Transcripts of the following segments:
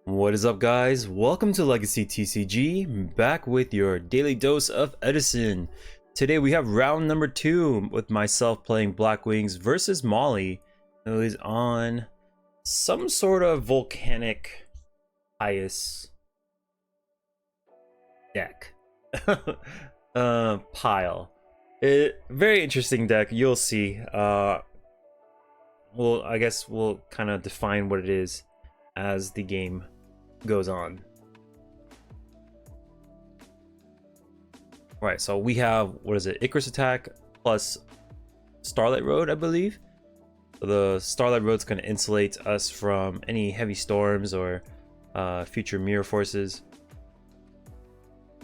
What is up, guys? Welcome to Legacy TCG, back with your daily dose of Edison. Today we have round number 2 with myself playing Blackwings versus Molly, who is on some sort of volcanic ice deck. Pile. Very interesting deck, you'll see. I guess we'll kind of define what it is as the game goes on. Right, so we have, what is it, Icarus attack plus Starlight Road, I believe. So the Starlight Road's going to insulate us from any heavy storms or future mirror forces.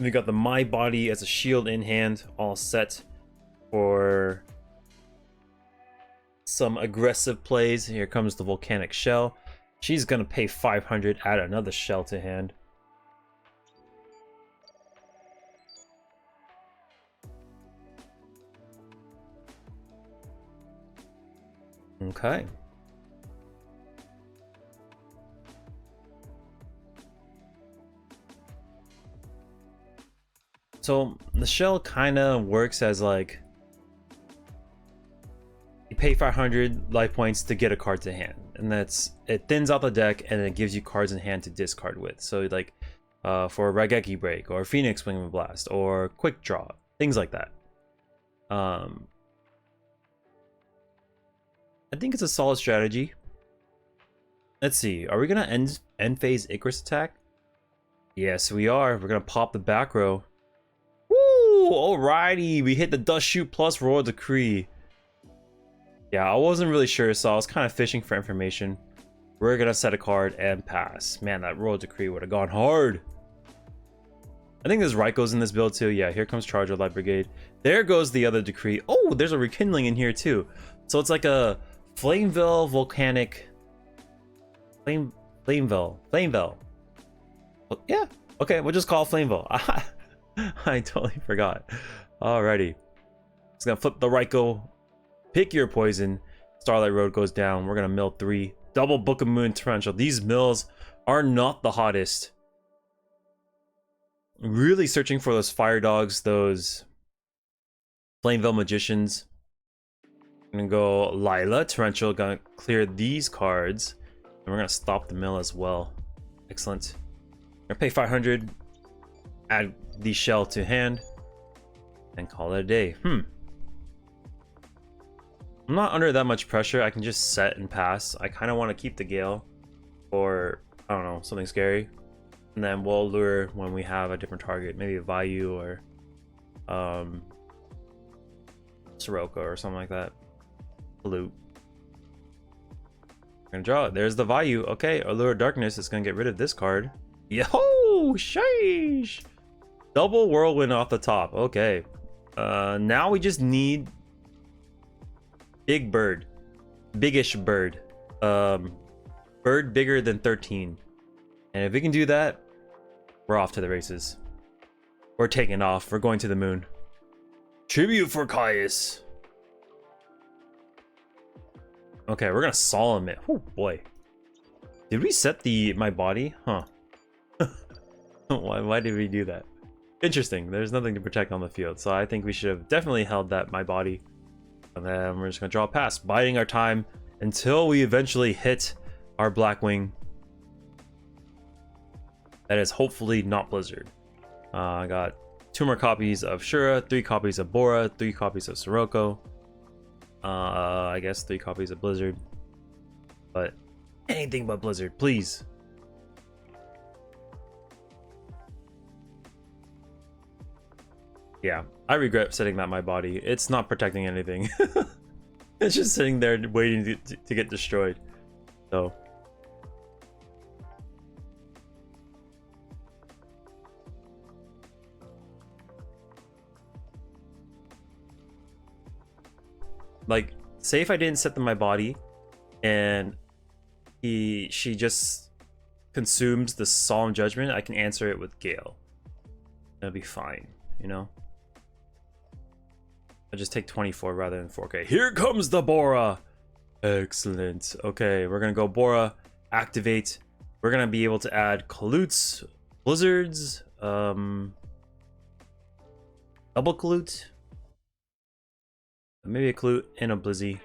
We got the My Body as a shield in hand, all set for some aggressive plays. Here comes the Volcanic Shell. She's gonna pay 500, add another shell to hand. Okay. So the shell kind of works as like, you pay 500 life points to get a card to hand, and it thins out the deck and it gives you cards in hand to discard with. So like for a Raigeki Break or Phoenix Wing Blast or Quickdraw, things like that. I think it's a solid strategy. Let's see, are we gonna end phase Icarus attack? Yes, we are. We're gonna pop the back row. Woo! Alrighty, we hit the Dust Shoot plus Royal Decree. Yeah, I wasn't really sure, so I was kind of fishing for information. We're gonna set a card and pass. Man, that Royal Decree would have gone hard. I think there's Raikou in this build too. Yeah, here comes Charger Light Brigade. There goes the other Decree. Oh, there's a Rekindling in here too. So it's like a Flamvell volcanic. Flamvell. Oh, yeah, okay, we'll just call it Flamvell. I totally forgot. Alrighty. It's gonna flip the Raikou. Pick your poison. Starlight Road goes down. We're gonna mill 3. Double Book of Moon Torrential. These mills are not the hottest. Really searching for those fire dogs, those Flameville magicians. I'm gonna go Lila. Torrential, gonna clear these cards. And we're gonna stop the mill as well. Excellent. I'm gonna pay 500. Add the shell to hand. And call it a day. I'm not under that much pressure. I can just set and pass. I kind of want to keep the Gale or, I don't know, something scary. And then we'll lure when we have a different target. Maybe a Vayu or Sirocco or something like that. Loot. We're going to draw it. There's the Vayu. Okay, Allure Darkness is going to get rid of this card. Yo, sheesh. Double Whirlwind off the top. Okay. Now we just need Big Bird. Biggish bird. Bird bigger than 13. And if we can do that, we're off to the races. We're taking off. We're going to the moon. Tribute for Caius. Okay, we're gonna solemn it. Oh boy. Did we set my body? Huh. Why did we do that? Interesting. There's nothing to protect on the field. So I think we should have definitely held that my body. And then we're just gonna draw a pass, biding our time until we eventually hit our Blackwing. That is hopefully not Blizzard. I got 2 more copies of Shura, 3 copies of Bora, 3 copies of Sirocco. I guess 3 copies of Blizzard. But anything but Blizzard, please. Yeah, I regret setting that my body. It's not protecting anything. It's just sitting there waiting to get destroyed. So. Like, say if I didn't set my body and she just consumes the Solemn Judgment, I can answer it with Gale. That'll be fine, you know? I just take 24 rather than 4K. Here comes the Bora. Excellent. Okay, we're gonna go Bora, activate, We're gonna be able to add Kalutes, Blizzards, double Kalute, maybe a Kalute and a Blizzy.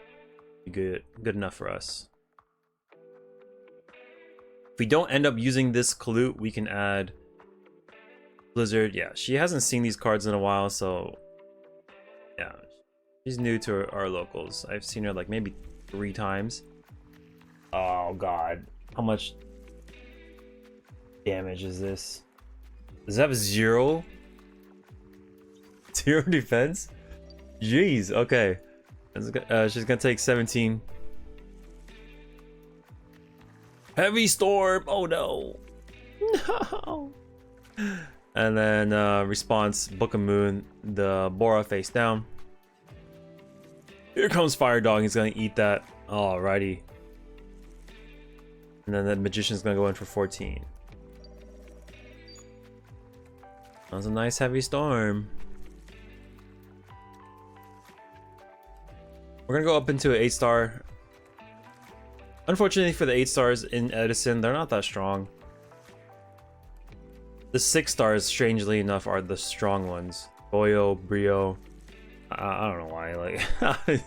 Be good enough for us. If we don't end up using this Kalute, we can add Blizzard. Yeah, she hasn't seen these cards in a while, so yeah, she's new to our locals. I've seen her like maybe 3 times. Oh god, how much damage is this? Does it have 0 defense? Jeez. Okay, she's gonna take 17. Heavy storm. Oh no. No. And then response, Book of Moon, the Bora face down. Here comes Fire Dog. He's gonna eat that. Alrighty. And then the Magician's gonna go in for 14. That was a nice heavy storm. We're gonna go up into an 8-star. Unfortunately for the 8 stars in Edison, they're not that strong. The 6 stars, strangely enough, are the strong ones. Boyo, Brio. I don't know why. Like,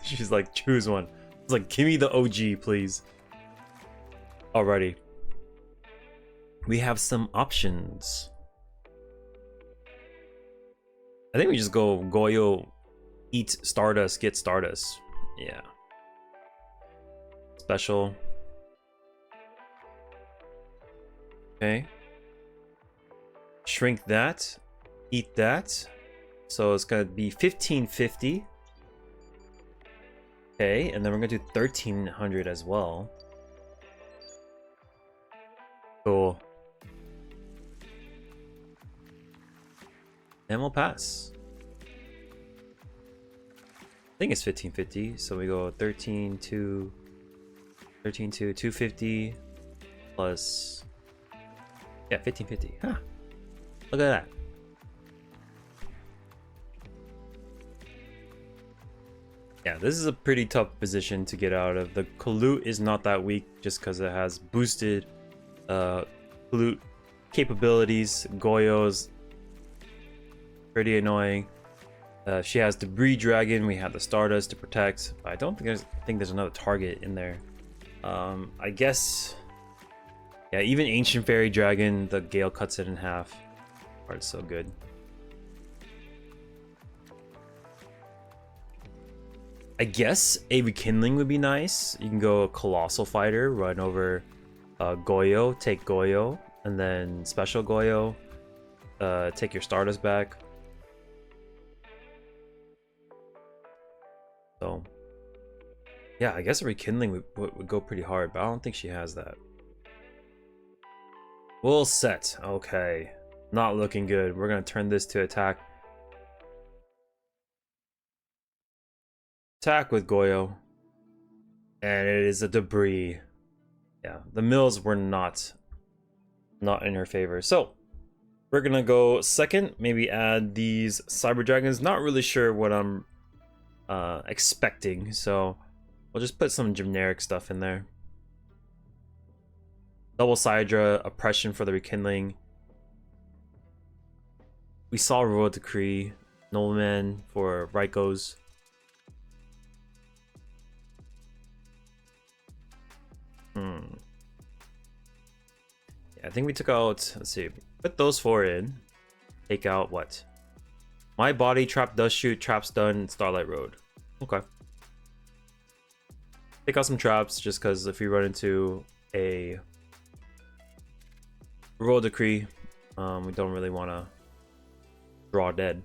she's like, choose one. It's like, give me the OG, please. Alrighty. We have some options. I think we just go Goyo, eat Stardust, get Stardust. Yeah. Special. Okay. Shrink that. Eat that. So it's gonna be 1550. Okay, and then we're gonna do 1300 as well. Cool. And we'll pass. I think it's 1550, so we go 13 to 250 plus, yeah, 1550. Huh. Look at that. Yeah, this is a pretty tough position to get out of. The Kalute is not that weak just because it has boosted Kalute capabilities. Goyo's pretty annoying. She has Debris Dragon. We have the Stardust to protect. But I don't think there's another target in there. I guess, yeah, even Ancient Fairy Dragon, the Gale cuts it in half. Part's so good. I guess a Rekindling would be nice. You can go Colossal Fighter, run over Goyo, take Goyo, and then Special Goyo, take your Stardust back. So, yeah, I guess a Rekindling would go pretty hard, but I don't think she has that. We'll set. Okay. Not looking good. We're going to turn this to attack. Attack with Goyo. And it is a Debris. Yeah, the mills were not in her favor. So, we're going to go second. Maybe add these Cyber Dragons. Not really sure what I'm expecting. So, we'll just put some generic stuff in there. Double Sidra, Oppression for the Rekindling. We saw Royal Decree, Nobleman for Raikou. Yeah, I think we took out, let's see, put those 4 in. Take out what? My Body, Trap Does Shoot, Trap Stun, Starlight Road. Okay. Take out some traps just because if we run into a Royal Decree, we don't really want to draw dead.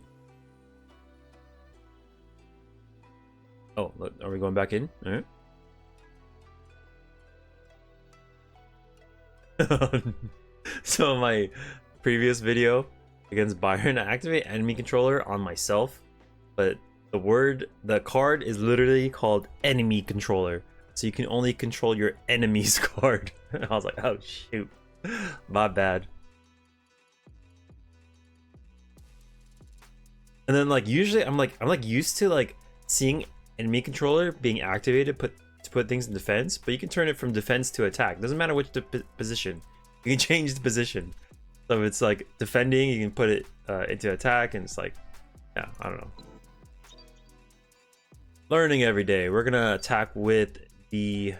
Oh, look, are we going back in? All right. So my previous video against Byron, I activate enemy controller on myself, but the card is literally called enemy controller, so you can only control your enemy's card. I was like, oh shoot, my bad. And then like usually I'm like used to like seeing enemy controller being activated to put things in defense, but you can turn it from defense to attack. Doesn't matter which position. You can change the position. So if it's like defending, you can put it into attack, and it's like, yeah, I don't know. Learning every day. We're gonna attack with the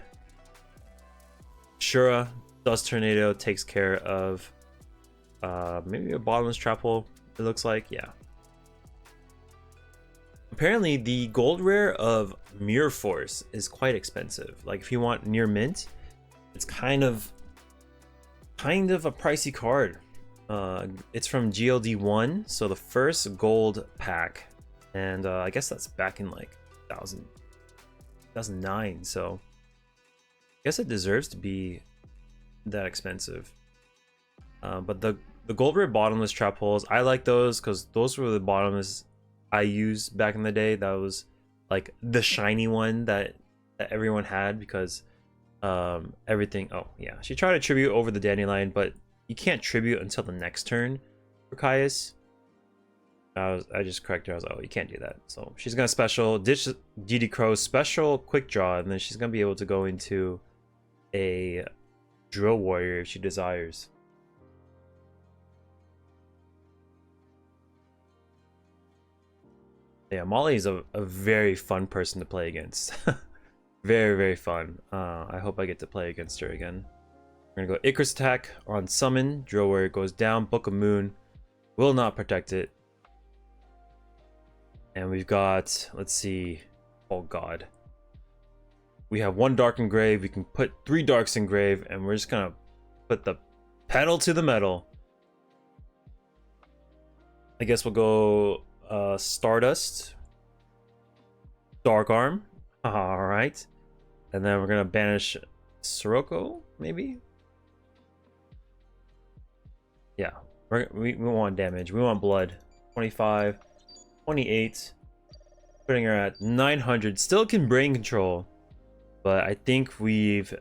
Shura. Dust Tornado takes care of maybe a bottomless trap hole, it looks like. Yeah. Apparently the gold rare of Mirror Force is quite expensive. Like if you want near mint, it's kind of a pricey card. It's from GLD1, so the first gold pack, and I guess that's back in like 2009, so I guess it deserves to be that expensive. But the gold rare bottomless trap holes, I like those because those were the bottomless I used back in the day. That was like the shiny one that everyone had, because everything. Oh yeah, she tried to tribute over the dandelion, but you can't tribute until the next turn for Caius. I just corrected her. I was like, oh, you can't do that. So she's gonna special ditch DD Crow's special quick draw, and then she's gonna be able to go into a drill warrior if she desires. Yeah, Molly is a very fun person to play against. Very, very fun. I hope I get to play against her again. We're gonna go Icarus attack on summon. Drill warrior goes down. Book of Moon will not protect it. And we've got, let's see. Oh god. We have 1 dark in grave. We can put 3 darks in grave, and we're just gonna put the pedal to the metal. I guess we'll go Stardust, Dark Arm. All right, and then we're gonna banish Sirocco, maybe. Yeah, we want damage. We want blood. 25, 28. Putting her at 900. Still can brain control, but I think we've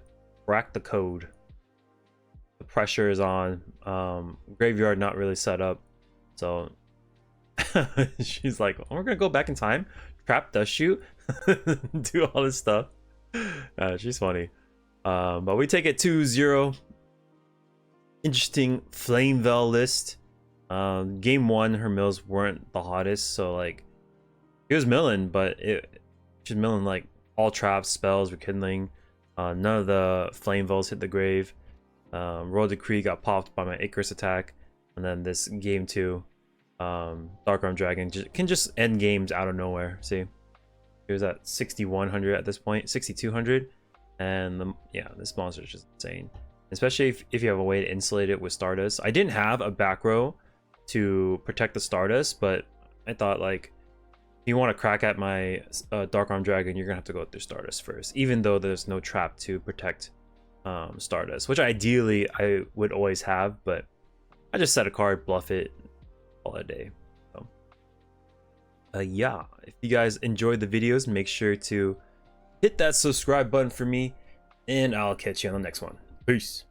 cracked the code. The pressure is on. Graveyard not really set up, so she's like, oh, we're gonna go back in time, trap dust shoot, do all this stuff. She's funny. But we take it 2-0. Interesting Flamvell list. Game 1, her mills weren't the hottest, so like it was milling, but she's milling like all traps, spells, rekindling. None of the Flamevells hit the grave. Royal Decree got popped by my Icarus attack, and then this game 2, Dark Arm Dragon can just end games out of nowhere. See, it was at 6100 at this point, 6200, and yeah, this monster is just insane. Especially if you have a way to insulate it with Stardust. I didn't have a back row to protect the Stardust, but I thought like, if you want to crack at my Dark Arm Dragon, you're gonna have to go through Stardust first, even though there's no trap to protect Stardust, which ideally I would always have, but I just set a card, bluff it, all a day. So yeah, if you guys enjoyed the videos, make sure to hit that subscribe button for me, and I'll catch you on the next one. Peace.